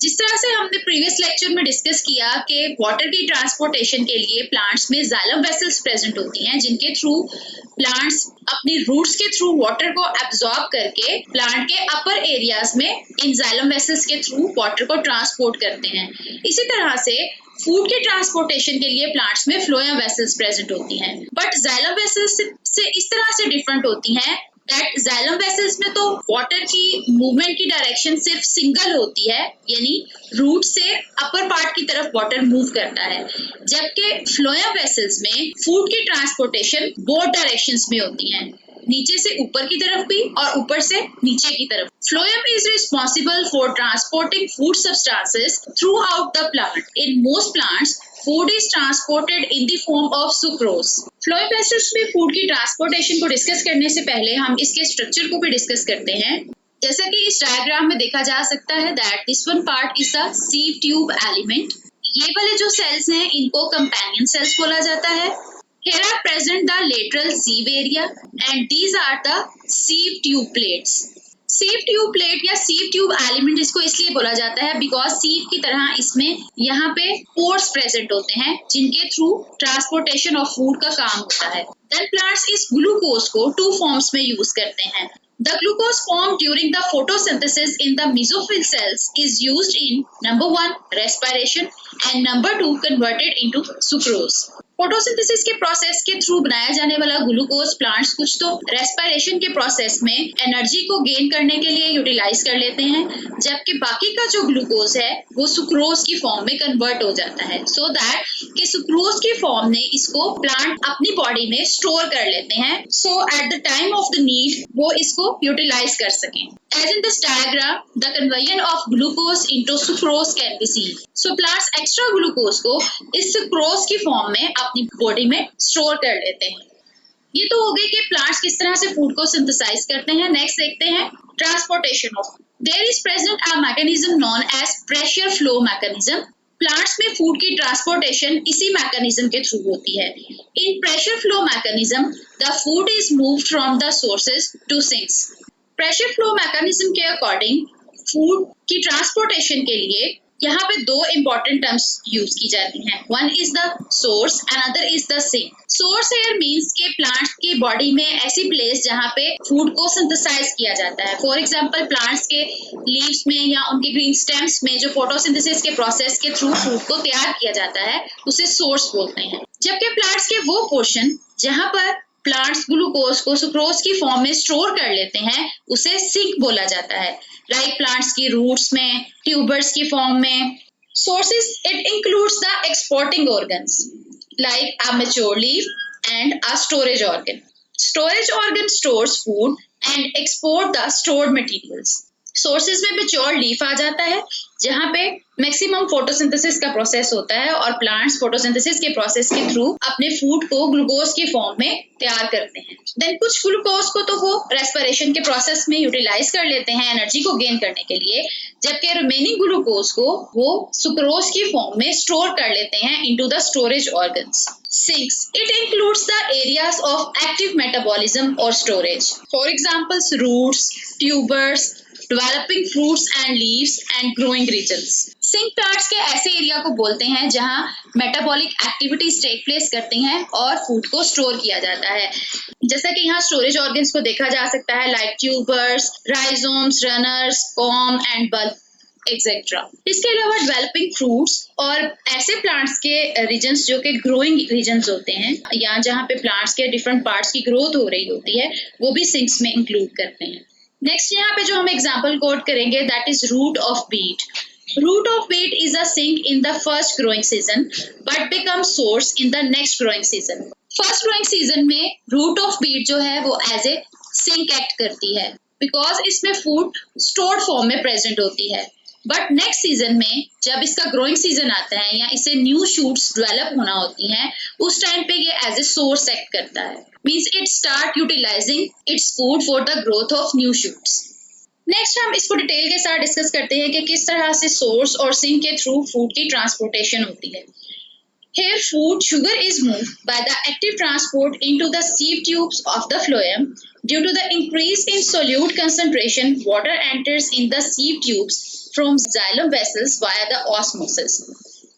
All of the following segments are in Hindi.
जिस तरह से हमने प्रीवियस लेक्चर में डिस्कस किया कि वाटर की ट्रांसपोर्टेशन के लिए प्लांट्स में जाइलम वेसल्स प्रेजेंट होती हैं, जिनके थ्रू प्लांट्स अपनी रूट्स के थ्रू वाटर को एब्जॉर्ब करके प्लांट के अपर एरियाज में इन जाइलम वेसल्स के थ्रू वाटर को ट्रांसपोर्ट करते हैं। इसी तरह से फूड के ट्रांसपोर्टेशन के लिए प्लांट्स में फ्लोएम वेसल्स प्रेजेंट होती हैं, बट जाइलम वेसल्स से इस तरह से डिफरेंट होती हैं दैट जाइलम वेसल्स में तो वाटर की मूवमेंट की डायरेक्शन सिर्फ सिंगल होती है, यानी रूट से अपर पार्ट की तरफ वाटर मूव करता है, जबकि फ्लोएम वेसल्स में फूड की ट्रांसपोर्टेशन बोथ डायरेक्शंस में होती है, नीचे से ऊपर की तरफ भी और ऊपर से नीचे की तरफ। Phloem is responsible for transporting food substances throughout the plant. In most plants, food is transported in the form of sucrose. Phloem vessels में फूड की ट्रांसपोर्टेशन को डिस्कस करने से पहले हम इसके स्ट्रक्चर को भी डिस्कस करते हैं। जैसा कि इस डायग्राम में देखा जा सकता है that this one part is the sieve tube element. ये वाले जो सेल्स हैं इनको कंपेनियन सेल्स बोला जाता है। Here are present the lateral sieve area and these are the sieve tube plates. Sieve tube plate या sieve tube element इसको इसलिए बोला जाता है because sieve की तरह इसमें यहाँ पे pores present होते हैं जिनके थ्रू transportation of food का काम होता है। Then plants इस glucose को two forms में use करते हैं। The glucose formed during the photosynthesis in the mesophyll cells is used in number 1 respiration and number 2 converted into sucrose. Photosynthesis के प्रोसेस के थ्रू बनाया जाने वाला ग्लूकोज प्लांट्स कुछ तो रेस्पिरेशन के प्रोसेस में एनर्जी को गेन करने के लिए यूटिलाइज कर लेते हैं, जबकि बाकी का जो ग्लूकोज है वो सुक्रोज की फॉर्म में कन्वर्ट हो जाता है, सो दैट कि सुक्रोज की फॉर्म में इसको प्लांट अपनी बॉडी में स्टोर कर लेते हैं, so at the time of the need वो इसको यूटिलाइज कर सकें। As in this diagram, the conversion of glucose into sucrose can be seen. So plants extra glucose को इस sucrose की फॉर्म में अपनी बॉडी में स्टोर कर लेते हैं। ये तो हो गई कि प्लांट्स किस तरह से फूड को सिंथेसाइज करते हैं। नेक्स्ट देखते हैं transportation of. There is present a mechanism known as pressure flow mechanism. Plants में फूड की ट्रांसपोर्टेशन इसी मैकेनिज्म के थ्रू होती है। In pressure flow mechanism the food is moved from the sources to sinks. Pressure flow mechanism के अकॉर्डिंग फूड की ट्रांसपोर्टेशन के लिए यहाँ पे दो इंपॉर्टेंट टर्म्स यूज की जाती हैं। One is the source, another is the sink. Source here means के प्लांट्स की बॉडी में ऐसी प्लेस जहाँ पे फूड को सिंथेसाइज किया जाता है। फॉर एग्जांपल प्लांट्स के लीव्स में या उनके ग्रीन स्टेम्स में जो फोटोसिंथेसिस के प्रोसेस के थ्रू फूड को तैयार किया जाता है उसे सोर्स बोलते हैं, जबकि प्लांट्स के वो पोर्शन जहाँ पर प्लांट्स ग्लूकोज को सुक्रोज की फॉर्म में स्टोर कर लेते हैं उसे सिंक बोला जाता है। लाइक प्लांट्स की रूट्स में, ट्यूबर्स की फॉर्म में। Sources it includes the exporting organs like a mature leaf and a storage organ. Storage organ stores food and export the stored materials. Sources में मैच्योर लीफ आ जाता है जहाँ पे मैक्सिमम फोटोसिंथेसिस का प्रोसेस होता है और प्लांट्स फोटोसिंथेसिस के प्रोसेस के थ्रू अपने फूड को ग्लूकोज की फॉर्म में तैयार करते हैं। देन कुछ ग्लूकोज को तो वो रेस्पिरेशन के प्रोसेस में यूटिलाइज कर लेते हैं एनर्जी को गेन करने के लिए, जबकि रिमेनिंग ग्लूकोज को वो सुक्रोज की फॉर्म में स्टोर कर लेते हैं into the storage organs. Sinks. It includes the areas of active metabolism or storage. For examples, roots, tubers, developing fruits and leaves and growing regions. Sink plants के ऐसे एरिया को बोलते हैं जहां मेटाबॉलिक एक्टिविटीज टेक प्लेस करती हैं और फूड को स्टोर किया जाता है। जैसा कि यहाँ स्टोरेज ऑर्गन्स को देखा जा सकता है like tubers, rhizomes, runners, com and bulb etcetera. इसके अलावा डेवलपिंग फ्रूट्स और ऐसे प्लांट्स के रीजन्स जो कि ग्रोइंग रीजन्स होते हैं या जहाँ पे प्लांट्स के डिफरेंट पार्ट्स की ग्रोथ हो रही होती है वो भी सिंक्स में इंक्लूड करते हैं। नेक्स्ट यहाँ पे जो हम एग्जांपल कोट करेंगे that is root of beet. Root of beet is a sink in the first growing season but becomes source in the next growing season. First growing season में root of beet जो है वो as a sink act करती है because इसमें food stored form में present होती है। बट नेक्स्ट सीजन में जब इसका ग्रोइंग सीजन आता है या इसे न्यू शूट्स डेवलप होना होती हैं उस टाइम पे ये एज ए सोर्स एक्ट करता है, means it start utilizing its food for the growth of new shoots. Next हम इसको डिटेल के साथ डिस्कस करते हैं कि किस तरह से सोर्स और सिंक के थ्रू फूड की ट्रांसपोर्टेशन होती है। Here food sugar is moved by the active transport into the sieve tubes of the phloem. Due to the increase in solute concentration, water enters in the sieve tubes from xylem vessels via the osmosis.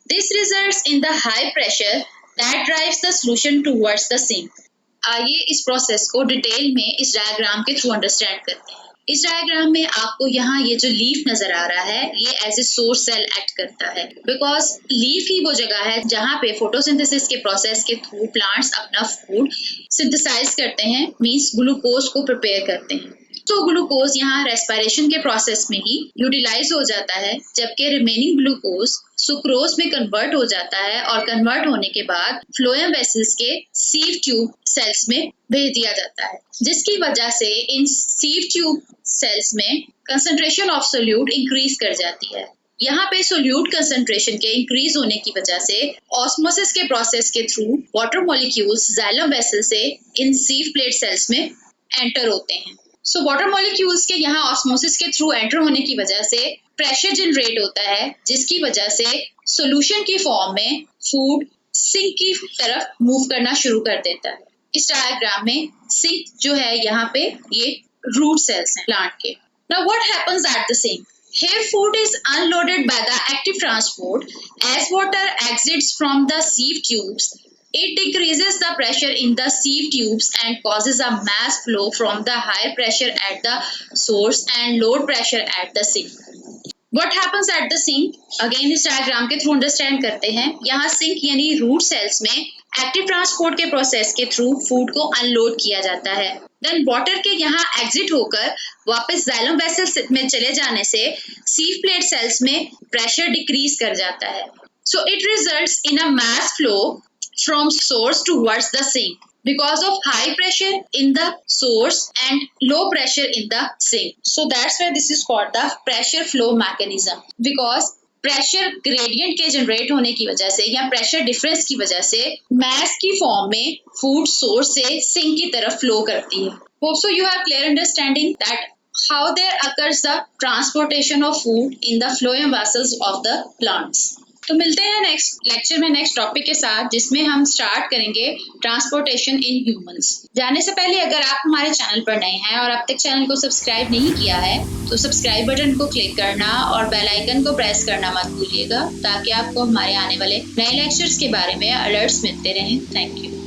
This results in the high pressure that drives the solution towards the sink. आइए इस प्रोसेस को डिटेल में इस डायग्राम के थ्रू अंडरस्टैंड करते हैं। इस डायग्राम में आपको यहाँ ये जो लीफ नजर आ रहा है ये as a source cell act करता है, बिकॉज लीफ ही वो जगह है जहाँ पे फोटोसिंथेसिस के प्रोसेस के थ्रू प्लांट्स अपना फूड सिंथेसाइज करते हैं, मींस ग्लूकोज को प्रिपेयर करते हैं। तो ग्लूकोज यहाँ रेस्पिरेशन के प्रोसेस में ही यूटिलाइज हो जाता है, जबकि रिमेनिंग ग्लूकोज सुक्रोज में कन्वर्ट हो जाता है और कन्वर्ट होने के बाद फ्लोएम वेसल्स के सीव ट्यूब सेल्स में भेज दिया जाता है, जिसकी वजह से इन सीव ट्यूब सेल्स में कंसंट्रेशन ऑफ सोल्यूट इंक्रीज कर जाती है। यहाँ पे सोल्यूट कंसंट्रेशन के इंक्रीज होने की वजह से ऑस्मोसिस के प्रोसेस के through water molecules xylem vessel से इन सीव प्लेट सेल्स में एंटर होते हैं। सो वाटर मॉलिक्यूल्स के यहाँ ऑस्मोसिस के थ्रू एंटर होने की वजह से प्रेशर जनरेट होता है, जिसकी वजह से सॉल्यूशन की फॉर्म में फूड सिंक की तरफ मूव करना शुरू कर देता है। इस डायग्राम में सिंक जो है यहाँ पे ये रूट सेल्स हैं प्लांट के। Now what happens at the sink? Here food is unloaded by the active transport. As water exits from the sieve tubes, it decreases the pressure in the sieve tubes and causes a mass flow from the high pressure at the source and low pressure at the sink. What happens at the sink? Again इस डायग्राम के थ्रू अंडरस्टैंड करते हैं। यहाँ सिंक यानी रूट सेल्स में एक्टिव ट्रांसपोर्ट के प्रोसेस के थ्रू फूड को अनलोड किया जाता है। देन वाटर के यहाँ एग्जिट होकर वापस जाइलम वेसल में चले जाने से सीव प्लेट सेल्स में प्रेशर डिक्रीज कर जाता है। So it results in a mass flow from source towards the sink because of high pressure in the source and low pressure in the sink. So that's why this is called the pressure flow mechanism, because pressure gradient के जनरेट होने की वजह से या प्रेशर डिफरेंस की वजह से मैस की फॉर्म में फूड सोर्स से सिंक की तरफ फ्लो करती है। Hope so you have clear understanding that how there occurs the transportation of food in the phloem vessels of the plants. तो मिलते हैं नेक्स्ट लेक्चर में नेक्स्ट टॉपिक के साथ, जिसमें हम स्टार्ट करेंगे ट्रांसपोर्टेशन इन ह्यूमंस। जाने से पहले अगर आप हमारे चैनल पर नए हैं और अब तक चैनल को सब्सक्राइब नहीं किया है तो सब्सक्राइब बटन को क्लिक करना और बेल आइकन को प्रेस करना मत भूलिएगा, ताकि आपको हमारे आने वाले नए लेक्चर्स के बारे में अलर्ट्स मिलते रहें। Thank you.